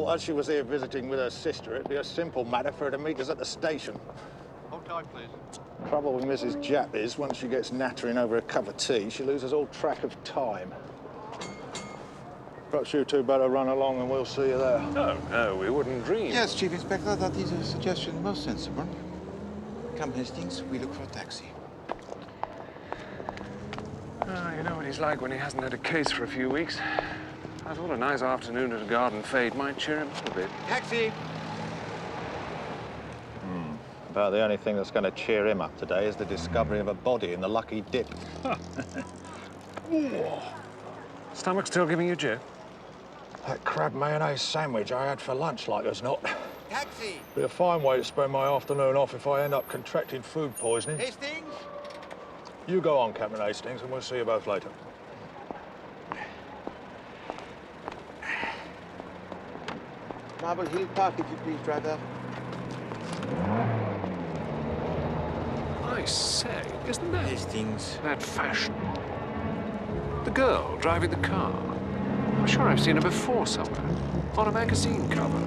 thought as she was here visiting with her sister, it'd be a simple matter for her to meet us at the station. Okay, please. Trouble with Mrs. Japp is, once she gets nattering over a cup of tea, she loses all track of time. Perhaps you two better run along and we'll see you there. No, no, we wouldn't dream. Yes, Chief Inspector, that is a suggestion most sensible. Come, Hastings, we look for a taxi. Oh, you know what he's like when he hasn't had a case for a few weeks. I thought a nice afternoon at a garden fete might cheer him up a bit. Taxi! About the only thing that's going to cheer him up today is the discovery of a body in the Lucky Dip. Stomach still giving you jip? That crab mayonnaise sandwich I had for lunch, like as not. Taxi! Be a fine way to spend my afternoon off if I end up contracting food poisoning. Hastings! You go on, Captain Hastings, and we'll see you both later. Marble Hill Park, if you please, driver. I say, isn't that... Hastings. that fashion? The girl driving the car. I'm sure I've seen her before somewhere. On a magazine cover.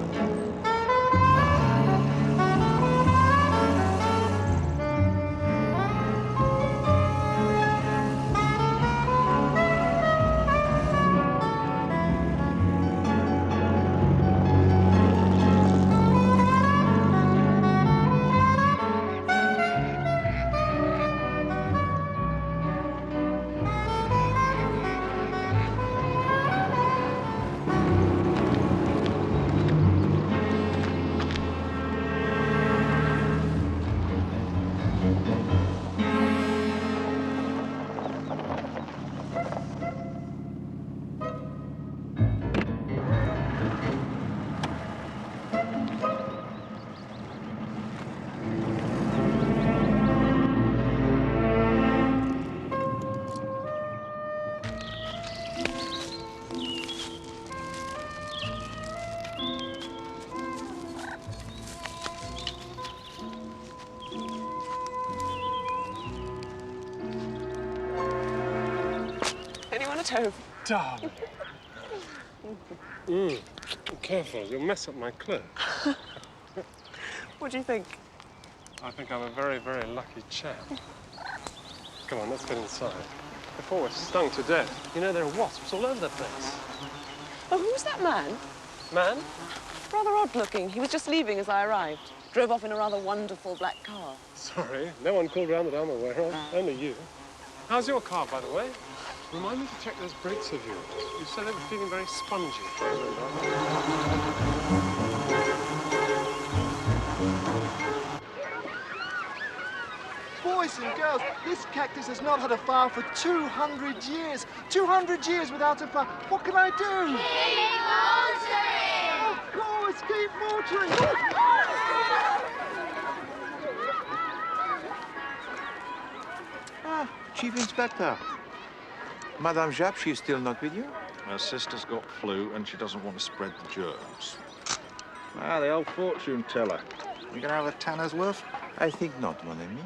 Darling. Careful, you'll mess up my clothes. What do you think? I think I'm a very, very lucky chap. Come on, let's get inside. Before we're stung to death. You know, there are wasps all over the place. Oh, who's that man? Man? Rather odd-looking. He was just leaving as I arrived. Drove off in a rather wonderful black car. Sorry, no one called around that I'm aware of. Only you. How's your car, by the way? Remind me to check those brakes of yours. You said they were feeling very spongy. Boys and girls, this cactus has not had a fire for 200 years. 200 years without a fire. What can I do? Keep watering! Of course, keep watering! Chief Inspector. Madame Japp, she's still not with you? Her sister's got flu and she doesn't want to spread the germs. Ah, the old fortune teller. We gonna have a tanner's worth? I think not, mon ami.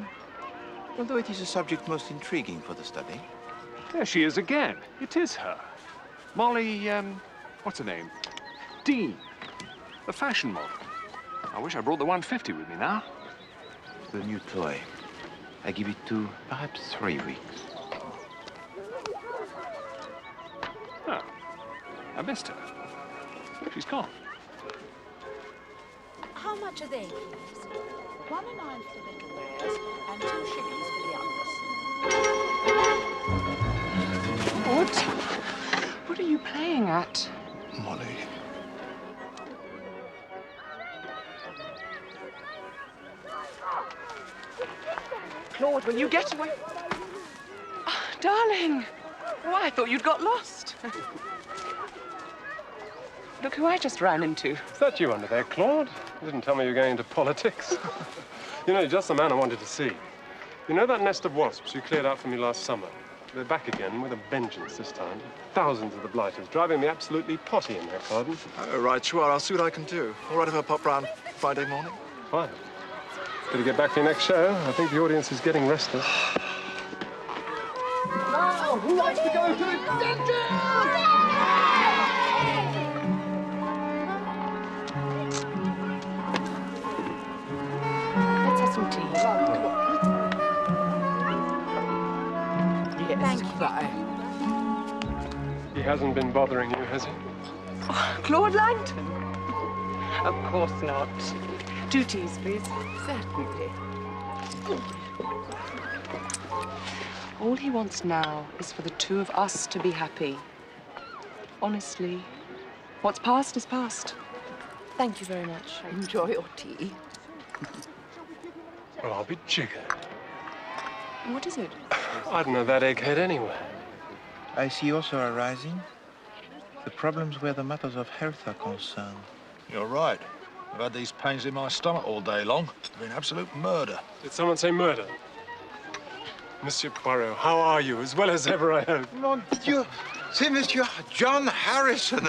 Although it is a subject most intriguing for the study. There she is again. It is her. Molly, what's her name? Dean. The fashion model. I wish I brought the 150 with me now. The new toy. I give it to perhaps 3 weeks. Oh, I missed her. She's gone. How much are they, please? 1 and 9 for the little bears and 2 shillings for the others. What are you playing at? Molly. Claude, will you get away? Oh, darling. Oh, I thought you'd got lost. Look who I just ran into. Is that you under there, Claude? You didn't tell me you were going into politics. You know, you're just the man I wanted to see. You know that nest of wasps you cleared out for me last summer? They're back again with a vengeance this time. Thousands of the blighters, driving me absolutely potty in their garden. Oh, right, sure. I'll see what I can do. All right if I pop round Friday morning? Fine. Better get back for your next show. I think the audience is getting restless. Now, who likes to go to the dentist? try. He hasn't been bothering you, has he? Oh, Claude Langton? Of course not. 2 teas, please. Certainly. All he wants now is for the 2 of us to be happy. Honestly, what's past is past. Thank you very much. Enjoy your tea. Well, I'll be jiggered. What is it? I'd know that egghead anywhere. I see also arising the problems where the matters of health are concerned. You're right. I've had these pains in my stomach all day long. It's been absolute murder. Did someone say murder? Monsieur Poirot, how are you? As well as ever, I hope. Mon Dieu, c'est Monsieur John Harrison.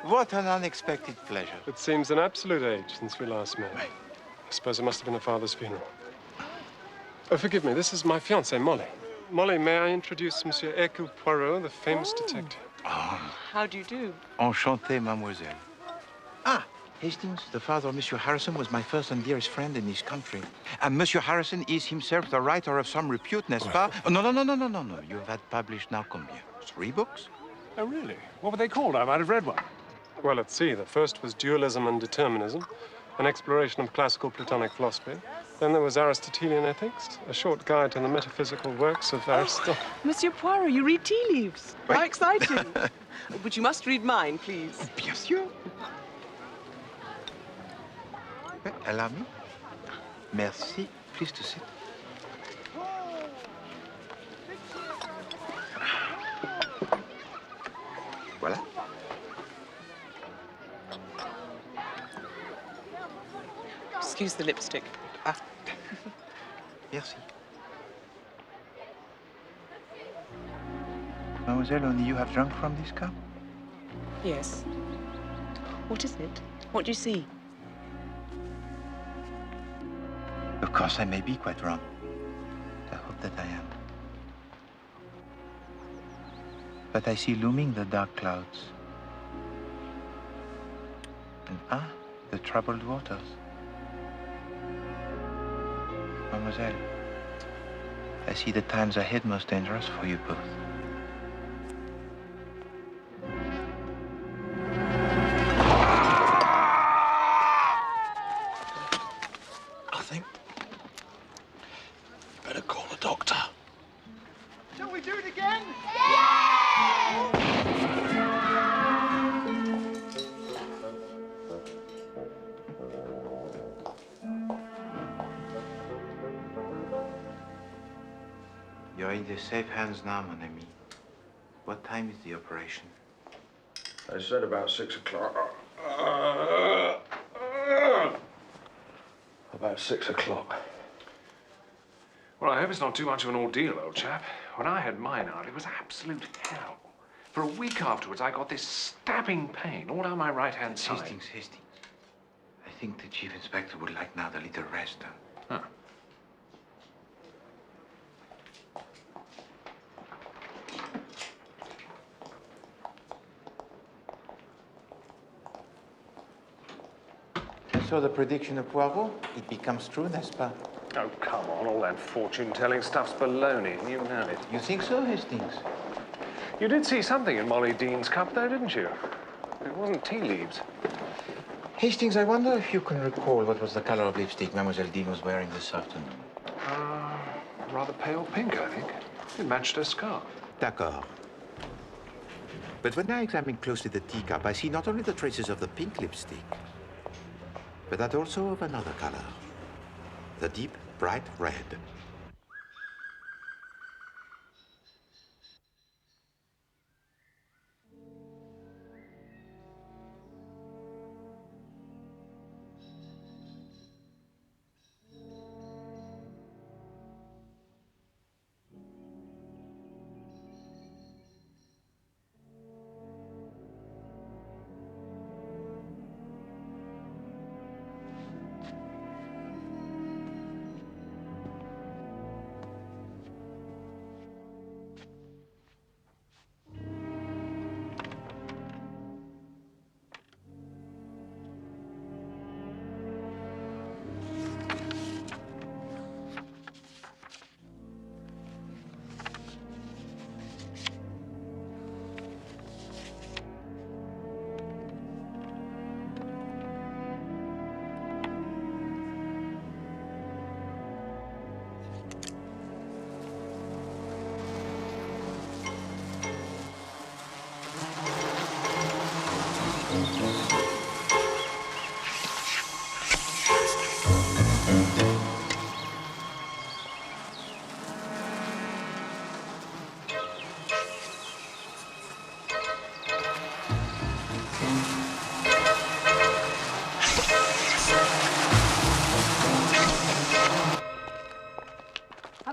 What an unexpected pleasure. It seems an absolute age since we last met. I suppose it must have been a father's funeral. Oh, forgive me, this is my fiancée, Molly. Molly, may I introduce Monsieur Hercule Poirot, the famous detective? How do you do? Enchanté, mademoiselle. Ah, Hastings, the father of Monsieur Harrison, was my first and dearest friend in this country. And Monsieur Harrison is himself the writer of some repute, n'est-ce pas? Oh, no. You've had published now combien? 3 books? Oh, really? What were they called? I might have read one. Well, let's see. The first was Dualism and Determinism, an exploration of classical Platonic philosophy. Then there was Aristotelian Ethics, a short guide to the metaphysical works of Aristotle. Monsieur Poirot, you read tea leaves. How exciting. But you must read mine, please. Bien sûr. Allow me. Merci. Please to sit. Voilà. Excuse the lipstick. Ah. Merci. Mademoiselle, only you have drunk from this cup? Yes. What is it? What do you see? Of course, I may be quite wrong. I hope that I am. But I see looming the dark clouds. And the troubled waters. Mademoiselle, I see the times ahead most dangerous for you both. I think you better call a doctor. Shall we do it again? You're in the safe hands now, mon ami. What time is the operation? They said about 6 o'clock. About 6 o'clock. Well, I hope it's not too much of an ordeal, old chap. When I had mine out, it was absolute hell. For a week afterwards, I got this stabbing pain all down my right-hand side. Hastings. I think the chief inspector would like now the little rest. Huh. So the prediction of Poirot, it becomes true, n'est-ce pas? Oh, come on. All that fortune-telling stuff's baloney. You know it. You think so, Hastings? You did see something in Molly Dean's cup, though, didn't you? It wasn't tea leaves. Hastings, I wonder if you can recall what was the color of lipstick Mademoiselle Dean was wearing this afternoon. Rather pale pink, I think. It matched her scarf. D'accord. But when I examine closely the teacup, I see not only the traces of the pink lipstick, but that also of another color. The deep, bright red. Have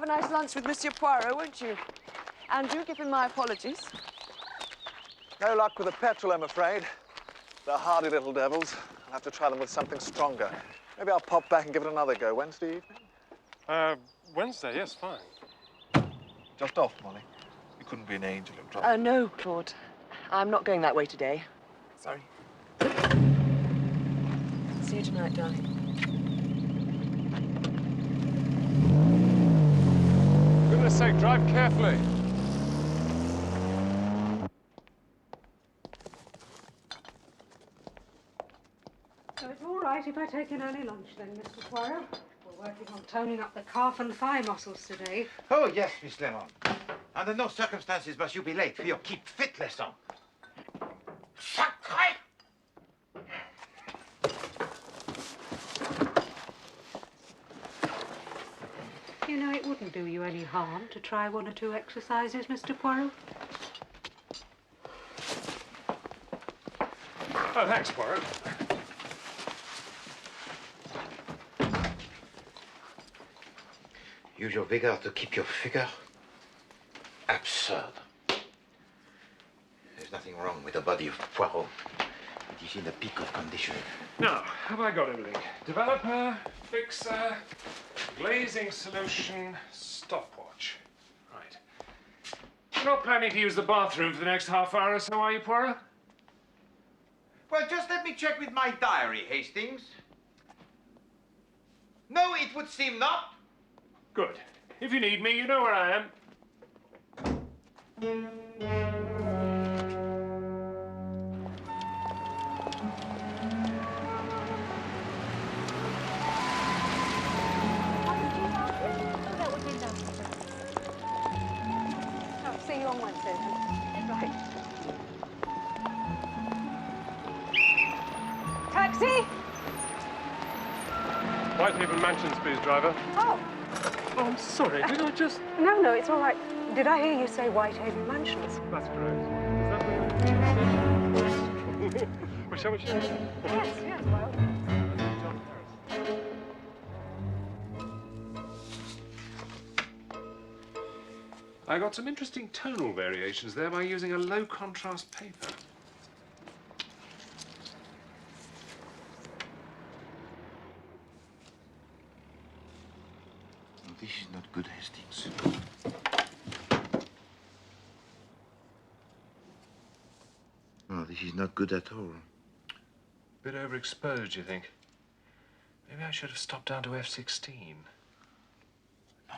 a nice lunch with Monsieur Poirot, won't you? And do give him my apologies. No luck with the petrol, I'm afraid. They're hardy little devils. I'll have to try them with something stronger. Maybe I'll pop back and give it another go Wednesday evening. Wednesday, yes, fine. Just off, Molly. You couldn't be an angel of trouble. No, Claude. I'm not going that way today. Sorry. See you tonight, darling. For goodness sake, drive carefully. So it's all right if I take an early lunch then, Mr. Poirot. We're working on toning up the calf and thigh muscles today. Oh, yes, Miss Lemon. Under no circumstances must you be late for your keep fit lesson. Sacré! You know, it wouldn't do you any harm to try one or two exercises, Mr. Poirot. Oh, thanks, Poirot. Use your vigor to keep your figure. Absurd. There's nothing wrong with the body of Poirot. It is in the peak of condition. Now, have I got everything? Developer, fixer, glazing solution, stopwatch. Right. You're not planning to use the bathroom for the next half hour or so, are you, Poirot? Well, just let me check with my diary, Hastings. No, it would seem not. Good. If you need me, you know where I am. See you on Wednesday then. Right. Taxi! Whitehaven Mansions, please, driver. Oh. Oh, I'm sorry. Did I just... No, it's all right. Did I hear you say Whitehaven Mansions? That's correct. Is that what you said? Well, shall we share? Yes, well. I got some interesting tonal variations there by using a low contrast paper. This is not good, Hastings. No, this is not good at all. Bit overexposed, you think? Maybe I should have stopped down to F16. No.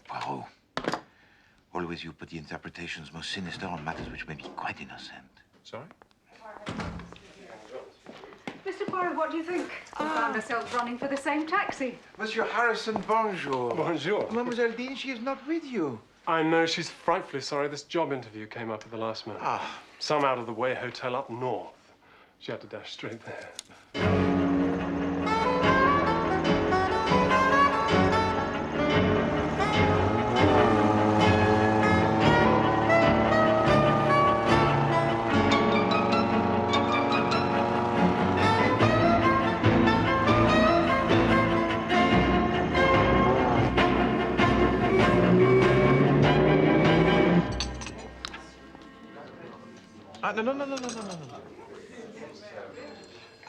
Poirot. Always you put the interpretations most sinister on matters which may be quite innocent. Sorry? Mr. Poirot, what do you think? We found ourselves running for the same taxi. Monsieur Harrison, bonjour. Bonjour. Mademoiselle Dean, she is not with you. I know, she's frightfully sorry. This job interview came up at the last minute. Some out-of-the-way hotel up north. She had to dash straight there. No.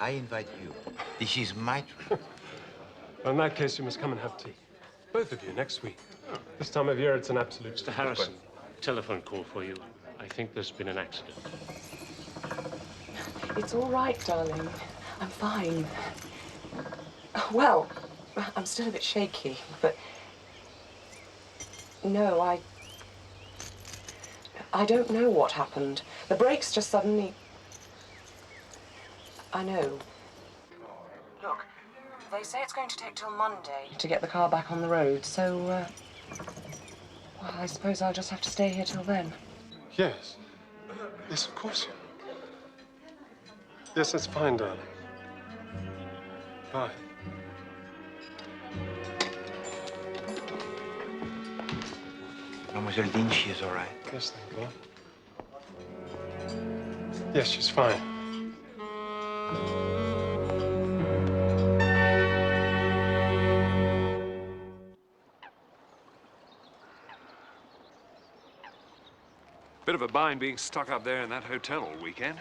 I invite you. This is my treat. Well, in that case, you must come and have tea. Both of you, next week. This time of year, it's an absolute... Mr. Harrison, telephone call for you. I think there's been an accident. It's all right, darling. I'm fine. Well, I'm still a bit shaky, but... No, I don't know what happened. The brakes just suddenly... I know. Look, they say it's going to take till Monday to get the car back on the road, so, well, I suppose I'll just have to stay here till then. Yes. Yes, of course. Yes, that's fine, darling. Bye. Mademoiselle Dean, she is all right. Yes, thank God. Yes, she's fine. Bit of a bind being stuck up there in that hotel all weekend.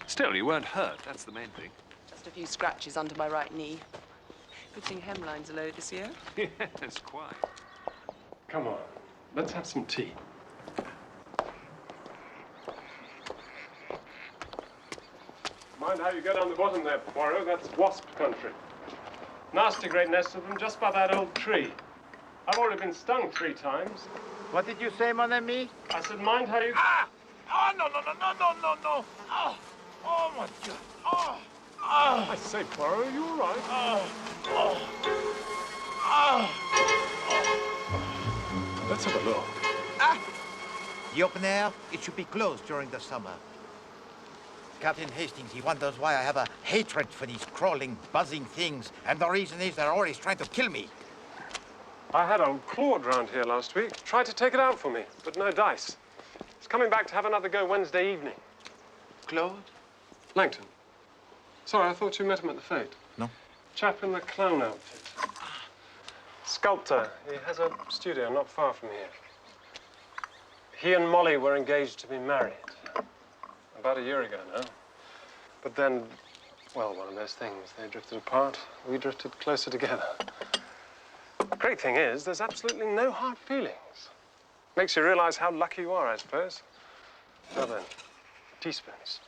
Still, you weren't hurt. That's the main thing. Just a few scratches under my right knee. Good thing hemlines are low this year. Yes, quite. Come on, let's have some tea. Mind how you go down the bottom there, Poirot. That's wasp country. Nasty great nest of them just by that old tree. I've already been stung 3 times. What did you say, mon ami? I said, mind how you... Ah! Oh, no, no, no, no, no, no, no. Oh, oh, my God. Oh, oh. I say, Poirot, are you all right? Oh, oh, oh. Let's have a look. Ah! The open air, it should be closed during the summer. Captain Hastings, he wonders why I have a hatred for these crawling, buzzing things, and the reason is they're always trying to kill me. I had old Claude round here last week. Tried to take it out for me, but no dice. He's coming back to have another go Wednesday evening. Claude? Langton. Sorry, I thought you met him at the fete. No. Chap in the clown outfit. Sculptor. He has a studio not far from here. He and Molly were engaged to be married. About a year ago now. But then, well, one of those things. They drifted apart. We drifted closer together. The great thing is, there's absolutely no hard feelings. Makes you realize how lucky you are, I suppose. Well then, teaspoons.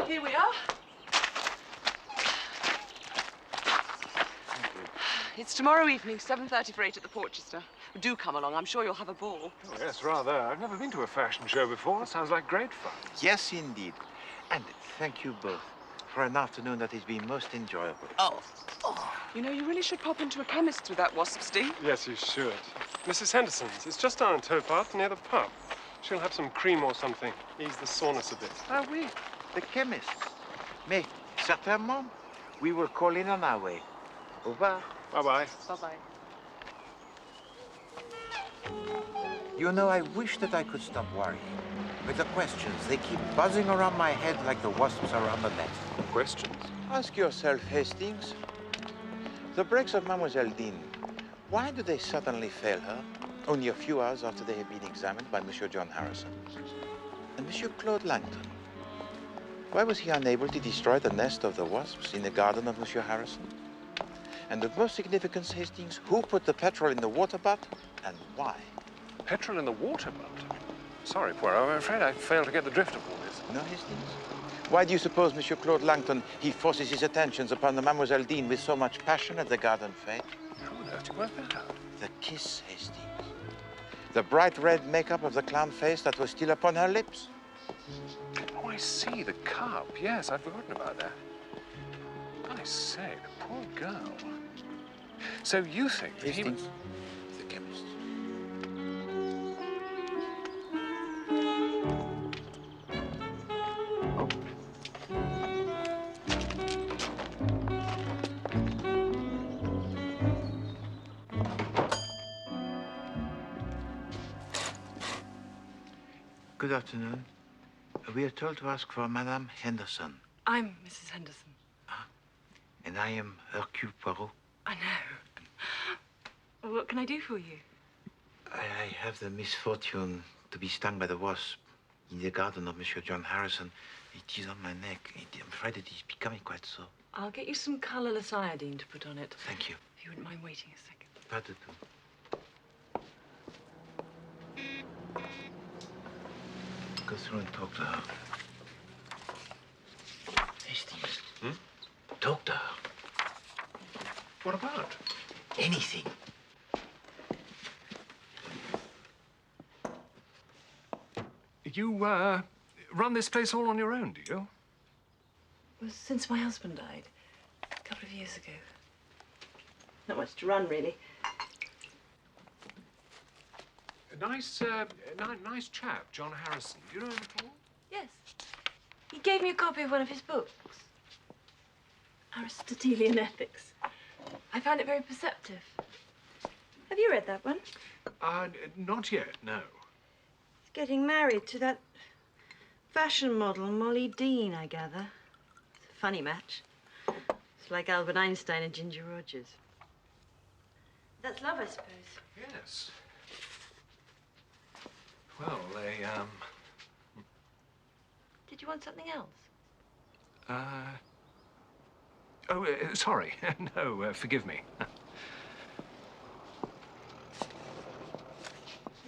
Here we are. It's tomorrow evening, 7:30 for 8 at the Porchester. Do come along. I'm sure you'll have a ball. Oh, yes, rather. I've never been to a fashion show before. Sounds like great fun. Yes, indeed. And thank you both for an afternoon that has been most enjoyable. Oh. You know, you really should pop into a chemist's with that Wasps, Dean. Yes, you should. Mrs. Henderson's. It's just down in Towpath near the pub. She'll have some cream or something. Ease the soreness a bit. Ah, oui, the chemist. Mais, certainement, we will call in on our way. Au revoir. Bye-bye. Bye-bye. You know, I wish that I could stop worrying. With the questions, they keep buzzing around my head like the wasps around the nest. Questions? Ask yourself, Hastings. The brakes of Mademoiselle Dean, why do they suddenly fail her only a few hours after they have been examined by Monsieur John Harrison? And Monsieur Claude Langton, why was he unable to destroy the nest of the wasps in the garden of Monsieur Harrison? And of most significance, Hastings, who put the petrol in the water butt and why? Petrol in the water butt? Sorry, Poirot, I'm afraid I failed to get the drift of all this. No, Hastings? Why do you suppose Monsieur Claude Langton, he forces his attentions upon the Mademoiselle Dean with so much passion at the garden fete? How on earth do you work that out? The kiss, Hastings. The bright red makeup of the clown face that was still upon her lips. Oh, I see, the cup. Yes, I'd forgotten about that. I say, the poor girl. So you think that he was... Hastings, the chemist. Good afternoon. We are told to ask for Madame Henderson. I'm Mrs. Henderson. And I am Hercule Poirot. I know. What can I do for you? I have the misfortune to be stung by the wasp in the garden of Monsieur John Harrison. It is on my neck. I'm afraid it is becoming quite sore. I'll get you some colourless iodine to put on it. Thank you. If you wouldn't mind waiting a second. Pas du tout. Go through and talk to her. Hastings. Talk to her. What about? Anything. You, run this place all on your own, do you? Well, since my husband died, a couple of years ago. Not much to run, really. A nice, nice chap, John Harrison. Do you know him at all? Yes. He gave me a copy of one of his books. Aristotelian Ethics. I found it very perceptive. Have you read that one? Not yet, no. He's getting married to that fashion model, Molly Dean, I gather. It's a funny match. It's like Albert Einstein and Ginger Rogers. That's love, I suppose. Yes. Well, they, Did you want something else? Oh, sorry. No, forgive me.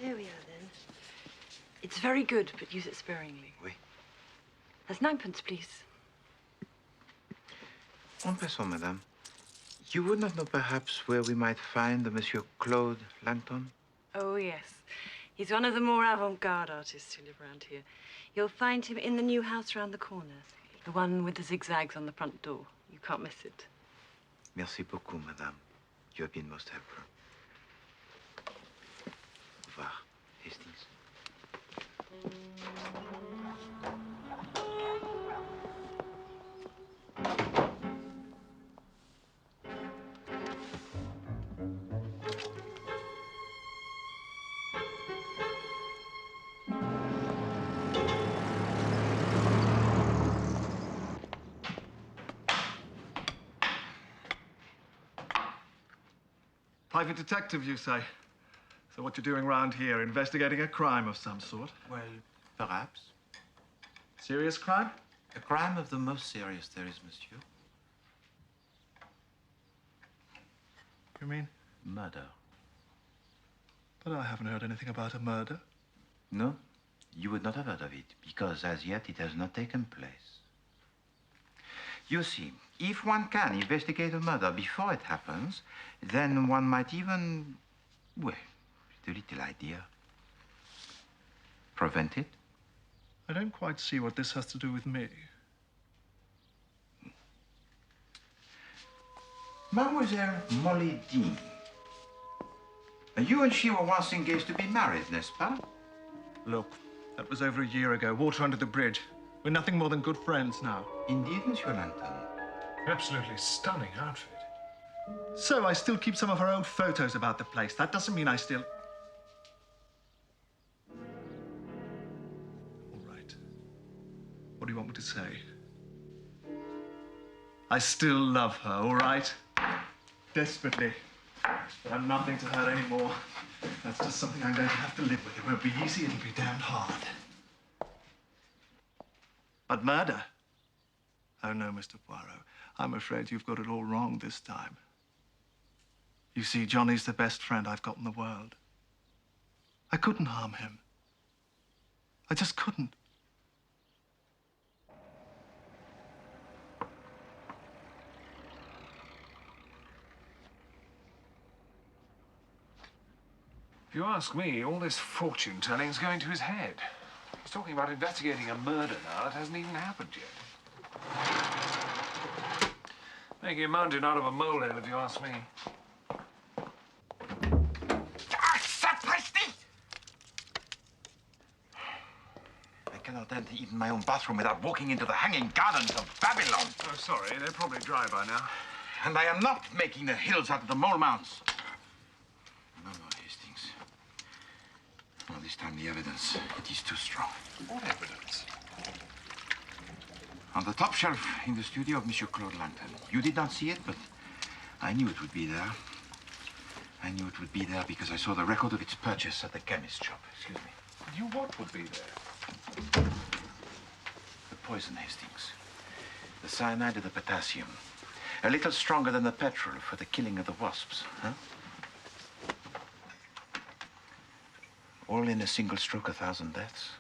There we are, then. It's very good, but use it sparingly. Oui. That's 9pence, please. En passant, madame, you would not know perhaps where we might find the Monsieur Claude Langton? Oh, yes. He's one of the more avant-garde artists who live around here. You'll find him in the new house round the corner. The one with the zigzags on the front door. You can't miss it. Merci beaucoup, madame. You have been most helpful. Au revoir, Hastings. Private detective, you say? So what you're doing round here, investigating a crime of some sort? Well, perhaps. Serious crime? A crime of the most serious there is, monsieur. You mean? Murder. But I haven't heard anything about a murder. No, you would not have heard of it, because as yet it has not taken place. You see, if one can investigate a murder before it happens, then one might even, well, with a little idea, prevent it. I don't quite see what this has to do with me. Mademoiselle Molly Dean. You and she were once engaged to be married, n'est-ce pas? Look, that was over a year ago. Water under the bridge. We're nothing more than good friends now. Indeed, Monsieur Langton. Absolutely stunning outfit. So I still keep some of her old photos about the place. That doesn't mean I still... All right. What do you want me to say? I still love her, all right? Desperately. But I'm nothing to her anymore. That's just something I'm going to have to live with. It won't be easy, it'll be damned hard. But murder? Oh, no, Mr. Poirot. I'm afraid you've got it all wrong this time. You see, Johnny's the best friend I've got in the world. I couldn't harm him. I just couldn't. If you ask me, all this fortune-telling's going to his head. He's talking about investigating a murder now that hasn't even happened yet. Making a mountain out of a molehill, if you ask me. I cannot enter even my own bathroom without walking into the hanging gardens of Babylon. Oh, sorry, they're probably dry by now. And I am not making the hills out of the mole mounds. No, Hastings. Well, this time the evidence, it is too strong. What evidence? On the top shelf in the studio of Monsieur Claude Langton. You did not see it, but I knew it would be there. I knew it would be there because I saw the record of its purchase at the chemist shop. Excuse me. You what would be there? The poison, Hastings. The cyanide of the potassium. A little stronger than the petrol for the killing of the wasps, huh? All in a single stroke, 1,000 deaths.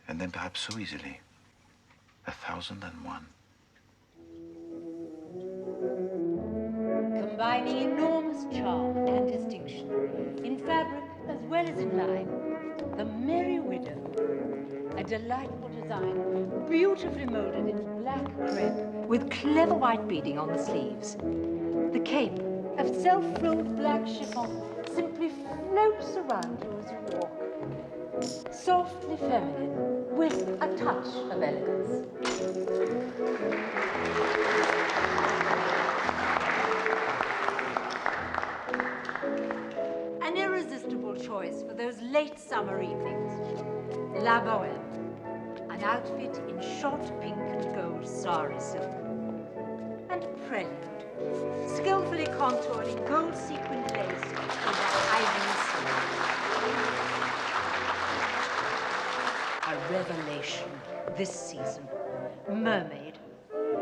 And then perhaps so easily, 1,001. Combining enormous charm and distinction in fabric as well as in line, the Merry Widow, a delightful design, beautifully molded in black crepe with clever white beading on the sleeves. The cape of self-rolled black chiffon simply floats around you as you walk, softly feminine with a touch of elegance. An irresistible choice for those late summer evenings. La Bohème, an outfit in short pink and gold sari silk. And Prelude, skillfully contoured in gold sequined lace with ivory silk. A revelation this season. Mermaid,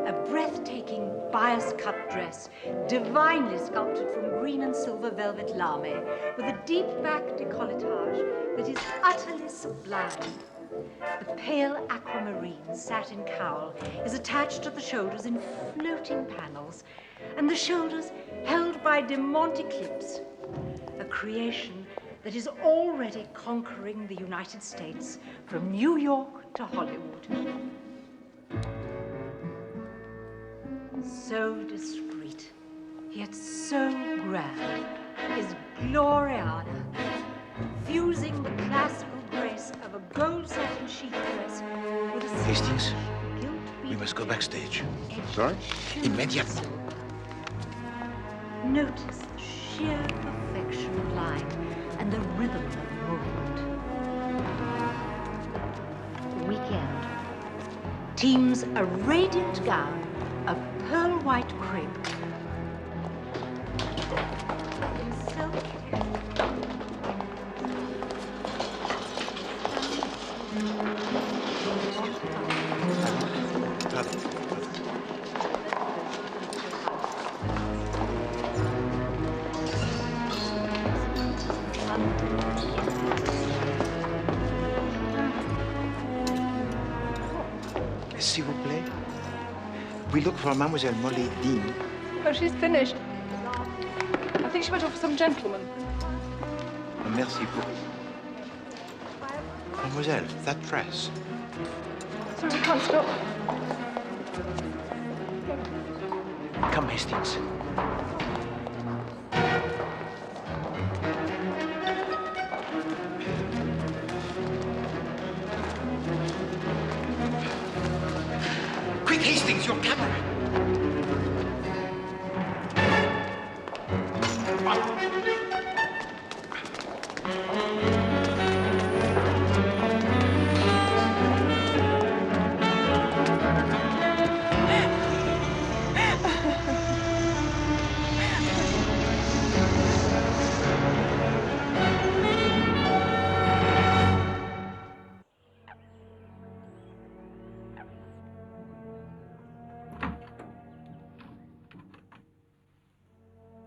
a breathtaking bias-cut dress, divinely sculpted from green and silver velvet lame, with a deep back décolletage that is utterly sublime. The pale aquamarine satin cowl is attached to the shoulders in floating panels, and the shoulders held by Demonte clips, a creation that is already conquering the United States from New York to Hollywood. So discreet, yet so grand, is Gloriana, fusing the classical grace of a gold satin sheath dress with a Hastings, we must go backstage. Sorry? Immediately. Notice the sheer perfection of line and the rhythm of movement. Weekend. Teams a radiant gown, a pearl white crepe. In silk. S'il vous plaît. We look for Mademoiselle Molly Dean. Oh, she's finished. I think she went off with some gentleman. Merci beaucoup. Mademoiselle, that dress. Sorry, we can't stop. Come, Hastings. Quick, Hastings, your camera.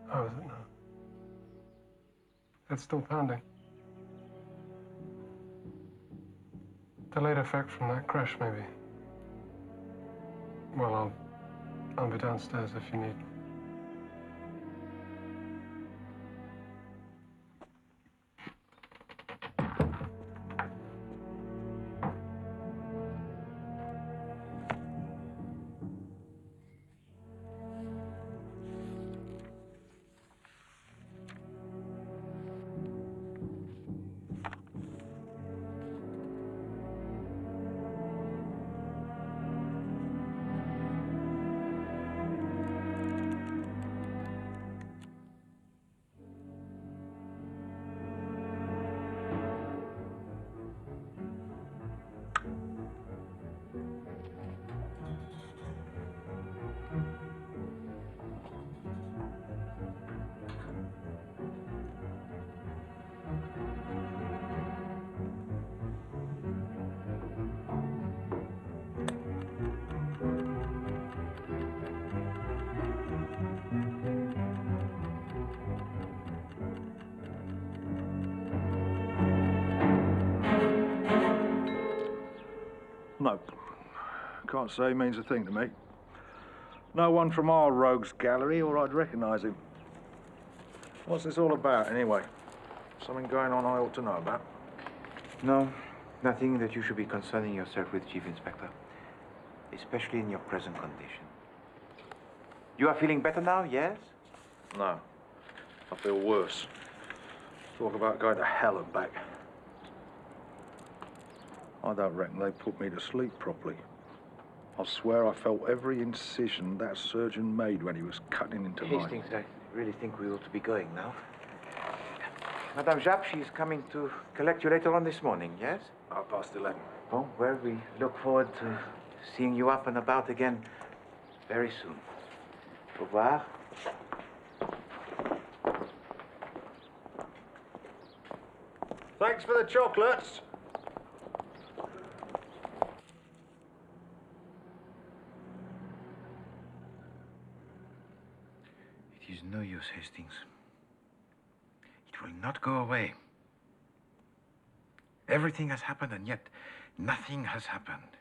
How is it now? It's still pounding. Delayed effect from that crash, maybe. Well, I'll be downstairs if you need. no. Can't say he means a thing to me. No one from our rogues gallery, or I'd recognise him. What's this all about, anyway? Something going on I ought to know about? No, nothing that you should be concerning yourself with, Chief Inspector. Especially in your present condition. You are feeling better now, yes? No. I feel worse. Talk about going to hell and back. I don't reckon they put me to sleep properly. I swear I felt every incision that surgeon made when he was cutting into mine. Hastings, I really think we ought to be going now. Madame Japp, she's coming to collect you later on this morning, yes? 11:30. Oh, well, we look forward to seeing you up and about again very soon. Au revoir. Thanks for the chocolates. It is no use, Hastings. It will not go away. Everything has happened, and yet nothing has happened.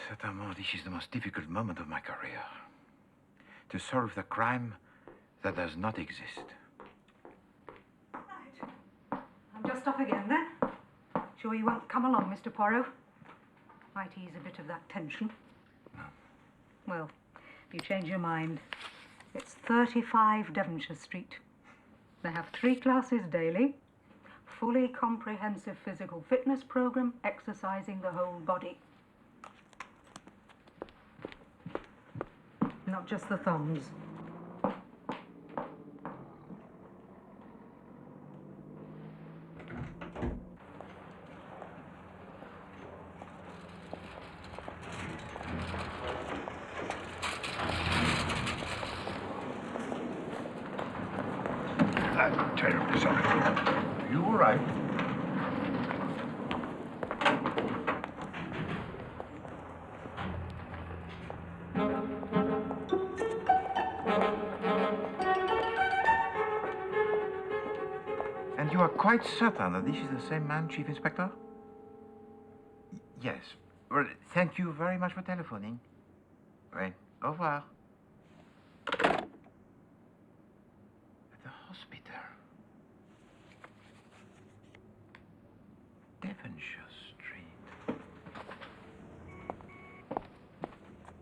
Certainly, this is the most difficult moment of my career. To solve the crime that does not exist. Right. I'm just off again, then. Sure you won't come along, Mr. Poirot? Might ease a bit of that tension. No. Well, if you change your mind, it's 35 Devonshire Street. They have 3 classes daily. Fully comprehensive physical fitness program, exercising the whole body. Not just the thumbs. I'm terribly sorry. Are you all right? And you are quite certain that this is the same man, Chief Inspector? Yes. Well, thank you very much for telephoning. Well, au revoir. At the hospital. Devonshire Street. Devonshire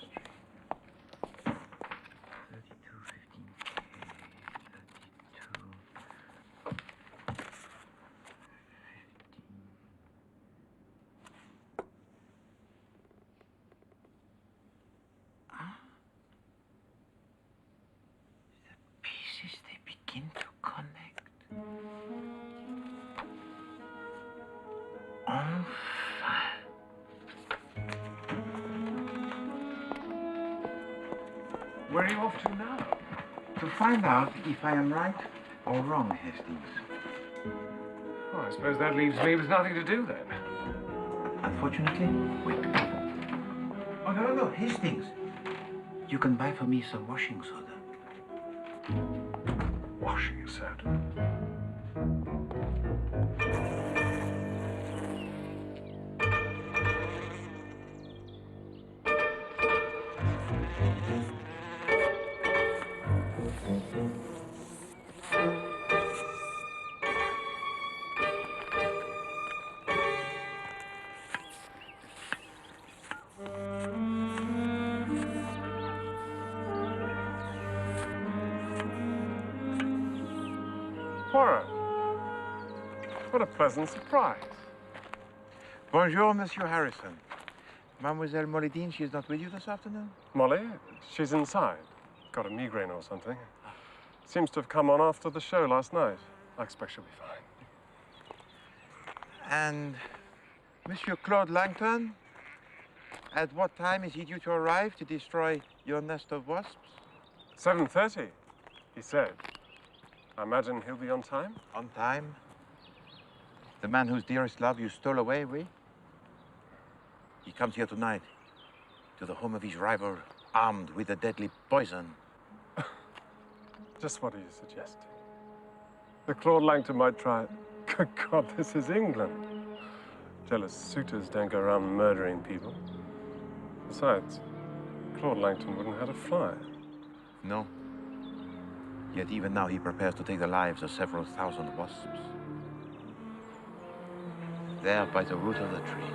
Street. 3215K. 32. Pieces, they begin to connect. Enfin. Where are you off to now? To find out if I am right or wrong, Hastings. Oh, I suppose that leaves me with nothing to do then. Unfortunately, wait. Oh, no, Hastings. You can buy for me some washing soda. Washing soda. Poirot. What a pleasant surprise. Bonjour, Monsieur Harrison. Mademoiselle Molydine, she is not with you this afternoon? Molly, she's inside. Got a migraine or something. Seems to have come on after the show last night. I expect she'll be fine. And Monsieur Claude Langton? At what time is he due to arrive to destroy your nest of wasps? 7:30, he said. I imagine he'll be on time? On time? The man whose dearest love you stole away, oui? He comes here tonight, to the home of his rival, armed with a deadly poison. Just what are you suggesting? The Claude Langton might try Good God, this is England. Jealous suitors don't go around murdering people. Besides, Claude Langton wouldn't hurt a fly. No. Yet even now he prepares to take the lives of several thousand wasps. There by the root of the tree.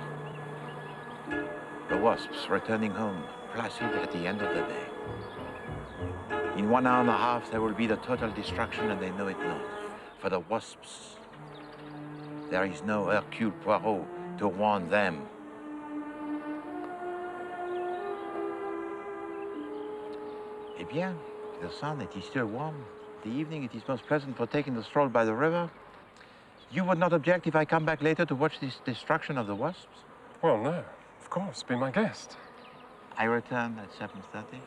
The wasps returning home, placid at the end of the day. In 1 hour and a half, there will be the total destruction, and they know it not. For the wasps, there is no Hercule Poirot to warn them. Eh bien, the sun, it is still warm. The evening, it is most pleasant for taking the stroll by the river. You would not object if I come back later to watch this destruction of the wasps? Well, no, of course, be my guest. I return at 7:30.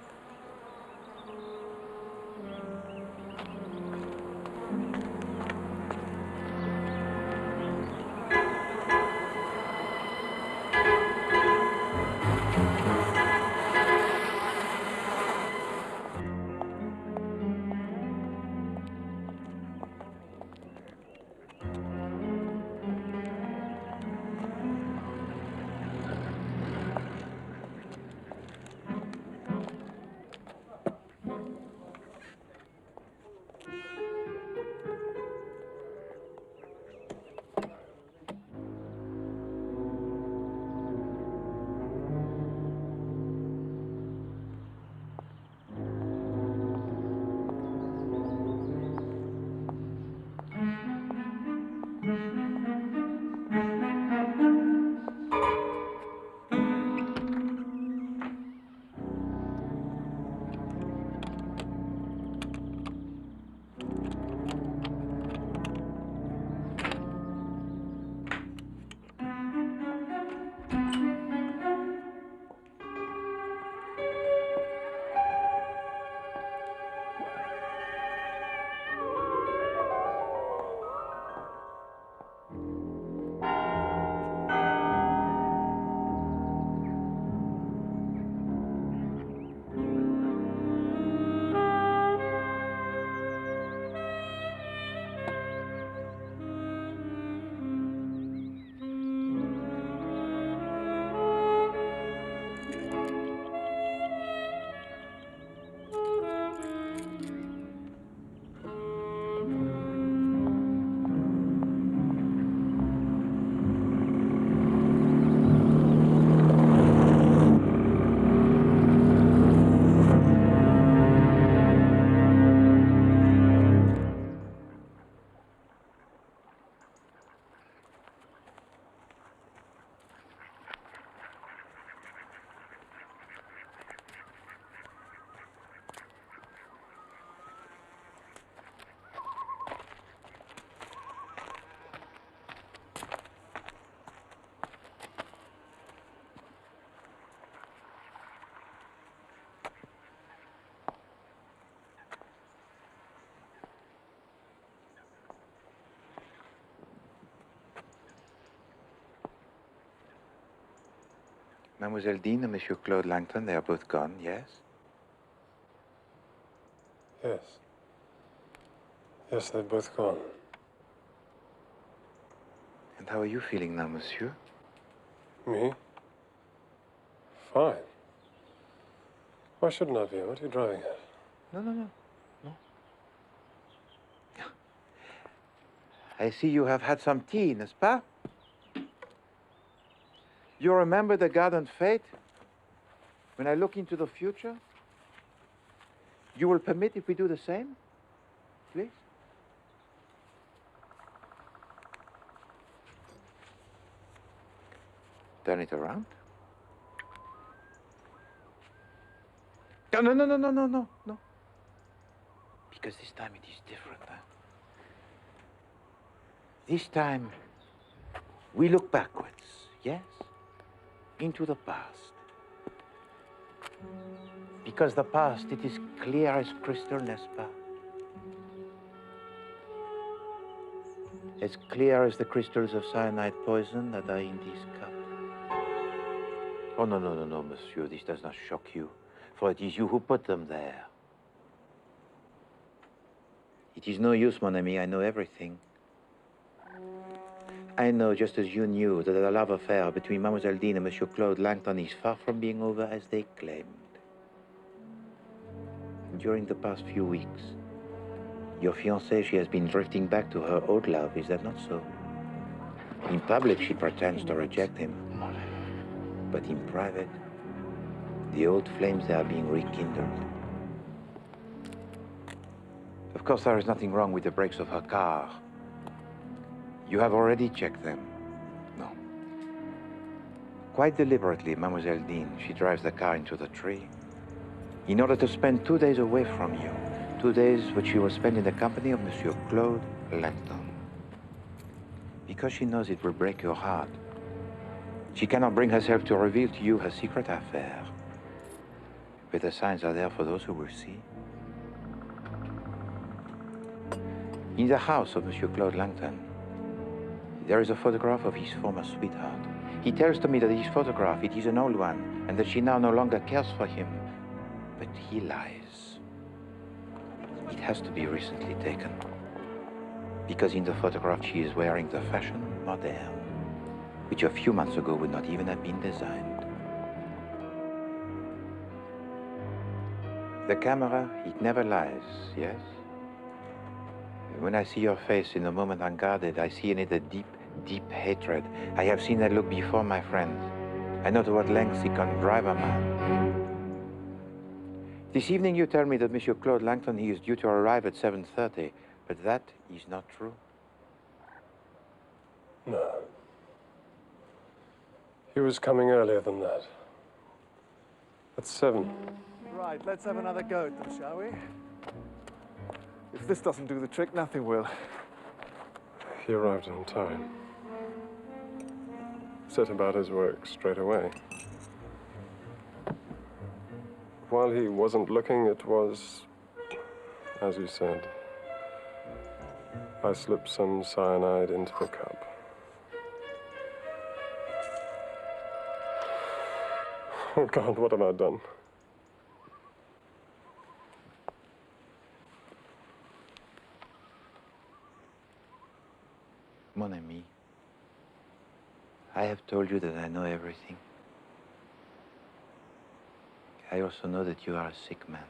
Mademoiselle Dean and Monsieur Claude Langton, they are both gone, yes? Yes. Yes, they're both gone. And how are you feeling now, monsieur? Me? Fine. Why shouldn't I be? What are you driving at? No. I see you have had some tea, n'est-ce pas? You remember the garden fate? When I look into the future? You will permit if we do the same? Please? Turn it around. No. Because this time it is different, huh? This time, we look backwards, yes? Into the past. Because the past, it is clear as crystal, n'est-ce pas? As clear as the crystals of cyanide poison that are in this cup. Oh, no, monsieur, this does not shock you, for it is you who put them there. It is no use, mon ami, I know everything. I know, just as you knew, that the love affair between Mademoiselle Dean and Monsieur Claude Langton is far from being over as they claimed. During the past few weeks, your fiancée, she has been drifting back to her old love, is that not so? In public, she pretends to reject him. But in private, the old flames, they are being rekindled. Of course, there is nothing wrong with the brakes of her car. You have already checked them. No. Quite deliberately, Mademoiselle Dean, she drives the car into the tree in order to spend 2 days away from you. 2 days which she will spend in the company of Monsieur Claude Langton. Because she knows it will break your heart, she cannot bring herself to reveal to you her secret affair. But the signs are there for those who will see. In the house of Monsieur Claude Langton, there is a photograph of his former sweetheart. He tells to me that his photograph, it is an old one, and that she now no longer cares for him. But he lies. It has to be recently taken. Because in the photograph, she is wearing the fashion moderne, which a few months ago would not even have been designed. The camera, it never lies, yes? When I see your face in a moment unguarded, I see in it a deep, deep hatred. I have seen that look before, my friend. I know to what lengths it can drive a man. This evening you tell me that Monsieur Claude Langton, he is due to arrive at 7:30, but that is not true. No. He was coming earlier than that. At 7. Right, let's have another go at them, shall we? If this doesn't do the trick, nothing will. He arrived on time. Set about his work straight away. While he wasn't looking, it was, as you said, I slipped some cyanide into the cup. Oh, God, what have I done? Mon ami, I have told you that I know everything. I also know that you are a sick man,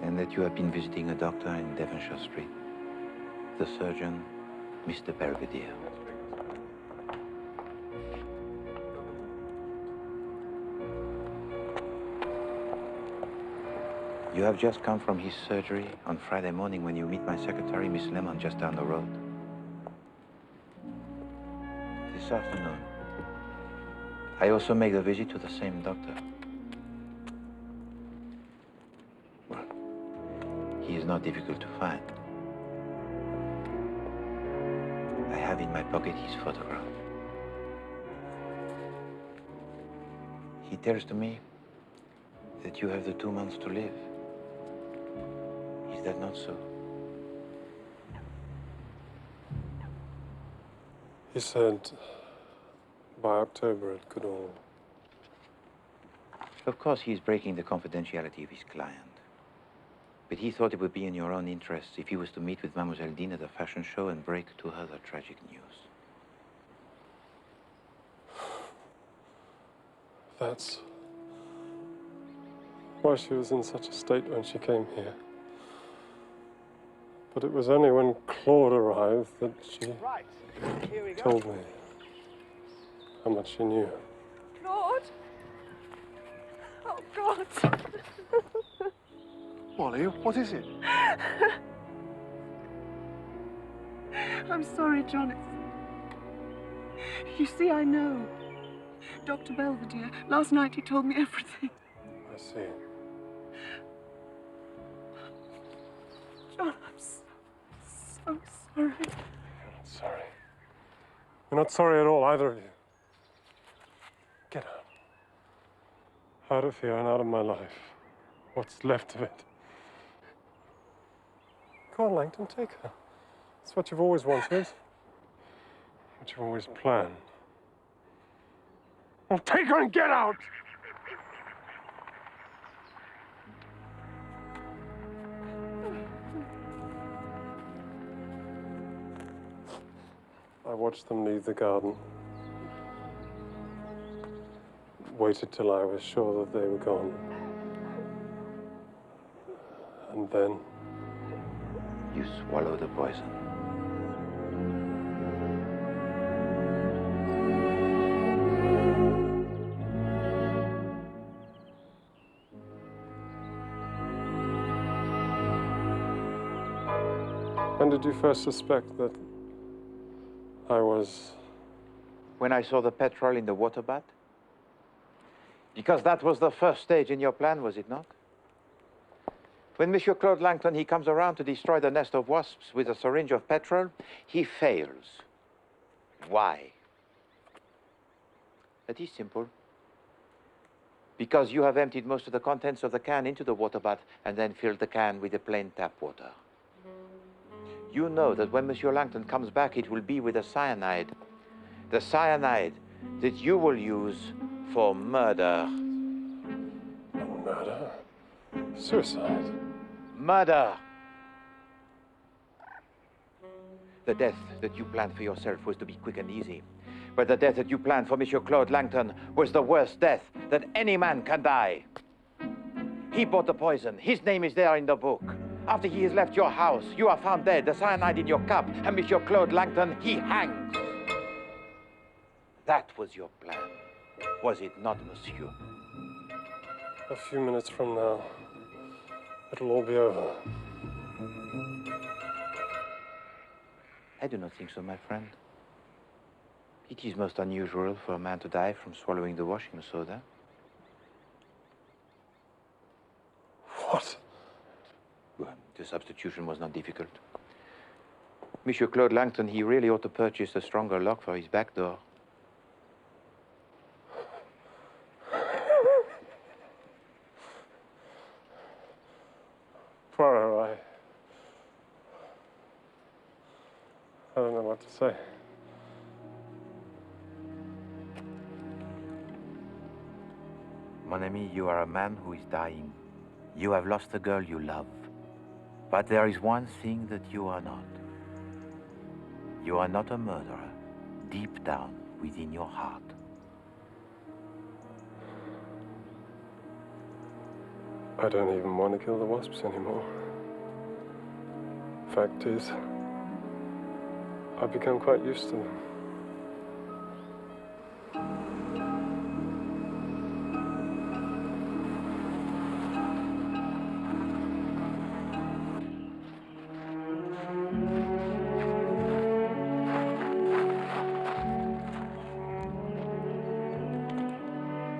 and that you have been visiting a doctor in Devonshire Street, the surgeon, Mr. Belvedere. You have just come from his surgery on Friday morning when you meet my secretary, Miss Lemon, just down the road. This afternoon, I also make a visit to the same doctor. Well, he is not difficult to find. I have in my pocket his photograph. He tells to me that you have the 2 months to live. Is that not so? He said by October it could all... Of course, he is breaking the confidentiality of his client. But he thought it would be in your own interests if he was to meet with Mademoiselle Dean at a fashion show and break to her the tragic news. That's why she was in such a state when she came here. But it was only when Claude arrived that she told me how much she knew. Claude? Oh, God. Molly, what is it? I'm sorry, John. You see, I know. Dr. Belvedere, last night he told me everything. I see. John, I'm so sorry. You're not sorry. You're not sorry at all, either of you. Get out. Out of here and out of my life. What's left of it. Go on, Langton, take her. It's what you've always wanted. What you've always planned. Well, take her and get out! I watched them leave the garden. Waited till I was sure that they were gone. And then... You swallow the poison. When did you first suspect that I was... When I saw the petrol in the water bath? Because that was the first stage in your plan, was it not? When Monsieur Claude Langton, he comes around to destroy the nest of wasps with a syringe of petrol, he fails. Why? That is simple. Because you have emptied most of the contents of the can into the water bath and then filled the can with the plain tap water. You know that when Monsieur Langton comes back, it will be with a cyanide. The cyanide that you will use for murder. Murder? Suicide? Murder! The death that you planned for yourself was to be quick and easy. But the death that you planned for Monsieur Claude Langton was the worst death that any man can die. He bought the poison. His name is there in the book. After he has left your house, you are found dead, the cyanide in your cup, and Monsieur Claude Langton, he hangs. That was your plan, was it not, monsieur? A few minutes from now, it'll all be over. I do not think so, my friend. It is most unusual for a man to die from swallowing the washing soda. What? Well, the substitution was not difficult. Monsieur Claude Langton, he really ought to purchase a stronger lock for his back door. Poirot, I don't know what to say. Mon ami, you are a man who is dying. You have lost the girl you love. But there is one thing that you are not. You are not a murderer, deep down within your heart. I don't even want to kill the wasps anymore. Fact is, I've become quite used to them.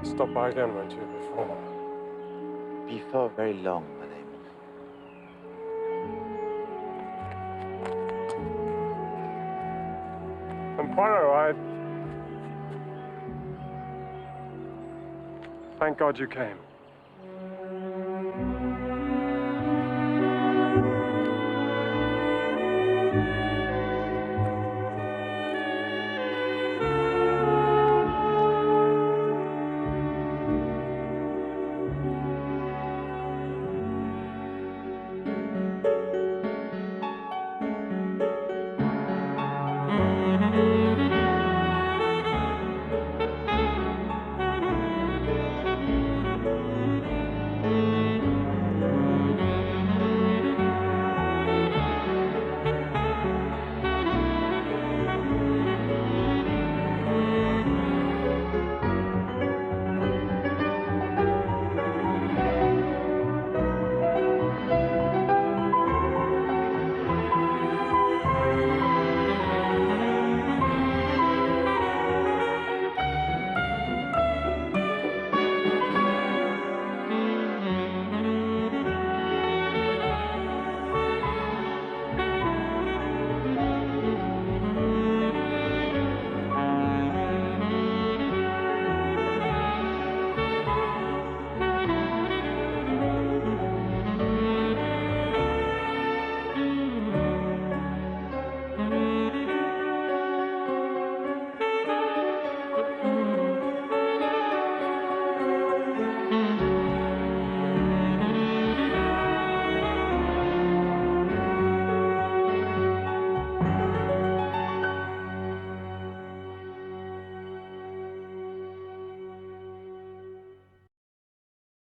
Stop by again, won't you, Before very long, madame. And Poirot, thank God you came.